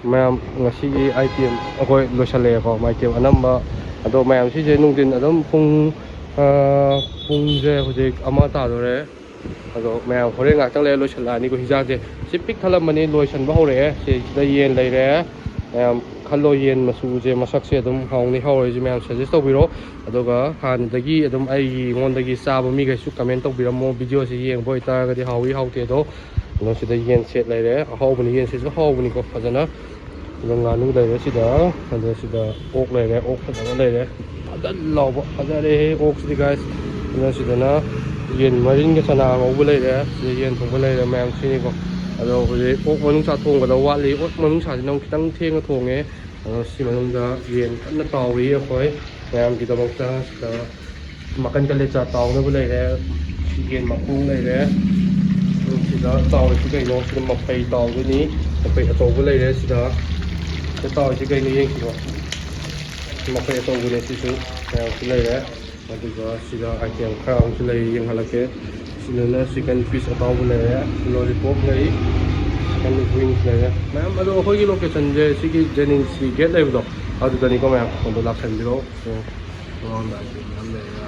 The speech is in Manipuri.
ꯃꯌꯥꯝ ꯉꯁꯤꯒꯤ ꯑꯥꯏꯇꯦꯝ ꯑꯩꯈꯣꯏ ꯂꯣꯏꯁꯜꯂꯛꯑꯦꯀꯣ ꯑꯥꯏꯇꯦꯝ ꯑꯅꯝꯕ ꯑꯗꯣ ꯃꯌꯥꯝ ꯁꯤꯁꯦ ꯅꯨꯡꯊꯤꯟ ꯑꯗꯨꯝ ꯄꯨꯡꯁꯦ ꯍꯧꯖꯤꯛ 1 ꯇꯥꯗꯣꯔꯦ ꯑꯗꯣ ꯃꯌꯥꯝ ꯍꯣꯔꯦꯟ ꯉꯥꯛꯇꯪ ꯂꯩꯔ ꯂꯣꯏꯁꯤꯜꯂꯛꯑꯅꯤꯀꯣ ꯍꯤꯟꯖꯥꯡꯁꯦ ꯁꯤ ꯄꯤꯛ ꯊꯜꯂꯝꯕꯅꯤ ꯂꯣꯏꯁꯤꯟꯕ ꯍꯧꯔꯛꯑꯦ ꯁꯤꯗ ꯌꯦꯟ ꯂꯩꯔꯦ ꯃꯌꯥꯝ ꯈꯜꯂꯣ ꯌꯦꯟ ꯃꯆꯨꯁꯦ ꯃꯁꯛꯁꯦ ꯑꯗꯨꯝ ꯍꯥꯎꯅꯤ ꯍꯥꯎꯔꯣꯏꯁꯦ ꯃꯌꯥꯝ ꯁꯖꯦꯁ ꯇꯧꯕꯤꯔꯣ ꯑꯗꯨꯒ ꯍꯥꯟꯅꯗꯒꯤ ꯑꯗꯨꯝ ꯑꯩꯉꯣꯟꯗꯒꯤ ꯆꯥꯕ ꯃꯤꯈꯩꯁꯨ ꯀꯃꯦꯟ ꯇꯧꯕꯤꯔꯝꯃꯣ ꯚꯤꯗꯤꯑꯣꯁꯦ ꯌꯦꯡꯕ ꯑꯣꯏꯇꯥꯔꯒꯗꯤ ꯍꯥꯎꯋꯤ ꯍꯥꯎꯇꯦ ꯑꯗꯣ ꯁꯤꯗ ꯌꯦꯟ ꯁꯦꯠ ꯂꯩꯔꯦ ꯑꯍꯥꯎꯕꯅꯤ ꯌꯦꯟꯁꯤꯁꯨ ꯍꯥꯎꯕꯅꯤꯀꯣ ꯐꯖꯅ ꯑꯗꯣ ꯉꯥꯅꯨ ꯂꯩꯔꯦ ꯁꯤꯗ ꯑꯗꯣ ꯁꯤꯗ ꯑꯣꯛ ꯂꯩꯔꯦ ꯑꯣꯛ ꯐꯖꯕ ꯂꯩꯔꯦ ꯐꯖꯅ ꯂꯥꯎꯕ ꯐꯖꯔꯦ ꯑꯣꯛꯁꯤꯗꯤ ꯒꯥꯏꯁ ꯑꯗꯣ ꯁꯤꯗꯅ ꯌꯦꯟ ꯃꯔꯤꯟꯒ ꯆꯅꯥ ꯉꯧꯕ ꯂꯩꯔꯦ ꯁꯤꯗ ꯌꯦꯟ ꯊꯣꯡꯕ ꯂꯩꯔꯦ ꯃꯌꯥꯝ ꯁꯤꯅꯤꯀꯣ ꯑꯗꯣ ꯍꯧꯖꯤꯛ ꯑꯣꯛ ꯃꯅꯨꯡꯁꯥ ꯊꯣꯡꯕꯗ ꯋꯥꯠꯂꯤ ꯑꯣꯛ ꯃꯅꯨꯡꯁꯥꯁꯤꯅ ꯑꯃꯨꯛ ꯈꯤꯇꯪ ꯊꯦꯡꯅ ꯊꯣꯡꯉꯦ ꯑꯗꯣ ꯁꯤ ꯃꯅꯨꯡꯗ ꯌꯦꯟ ꯀꯟꯅ ꯇꯥꯎꯔꯤ ꯑꯩꯈꯣꯏ ꯃꯌꯥꯝꯒꯤꯗꯃꯛꯇ ꯁꯤꯗ ꯃꯈꯟ ꯀꯂꯦꯖꯥ ꯇꯥꯎꯅꯕ ꯂꯩꯔꯦ ꯌꯦꯟ ꯃꯈꯣꯡ ꯂꯩꯔꯦ ꯁꯤꯗ ꯇꯥꯎꯔꯤꯁꯤ ꯀꯩꯅꯣ ꯁꯤꯗ ꯃꯐꯩ ꯇꯥꯎꯗꯣꯏꯅꯤ ꯃꯐꯩ ꯑꯆꯧꯕ ꯂꯩꯔꯦ ꯁꯤꯗ ꯇꯥꯎꯔꯤꯁꯤ ꯀꯩꯅꯣ ꯌꯦꯡꯁꯤꯀꯣ ꯃꯐꯩ ꯑꯆꯧꯕꯅꯦ ꯁꯤꯁꯨ ꯃꯌꯥꯝꯁꯨ ꯂꯩꯔꯦ ꯑꯗꯨꯒ ꯁꯤꯗ ꯑꯥꯏꯇꯦꯝ ꯈꯔ ꯑꯃꯁꯨ ꯂꯩ ꯌꯦꯡꯍꯜꯂꯛꯀꯦ ꯁꯤꯗꯅ ꯆꯤꯀꯟ ꯄꯤꯁ ꯑꯇꯥꯎꯕ ꯂꯩꯔꯦ ꯂꯣꯂꯤꯄꯣꯞ ꯂꯩ ꯆꯤꯀꯟ ꯋꯤꯡꯁ ꯂꯩꯔꯦ ꯃꯌꯥꯝ ꯑꯗꯣ ꯑꯩꯈꯣꯏꯒꯤ ꯂꯣꯀꯦꯁꯟꯁꯦ ꯁꯤꯒꯤ ꯖꯦꯅꯤꯝꯁꯀꯤ ꯒꯦꯠ ꯂꯩꯕꯗꯣ ꯑꯗꯨꯗꯅꯤꯀꯣ ꯃꯌꯥꯝ ꯑꯗꯣ ꯂꯥꯛꯁꯟꯕꯤꯔꯣ ꯃꯌꯥꯝ ꯂꯩꯔꯦ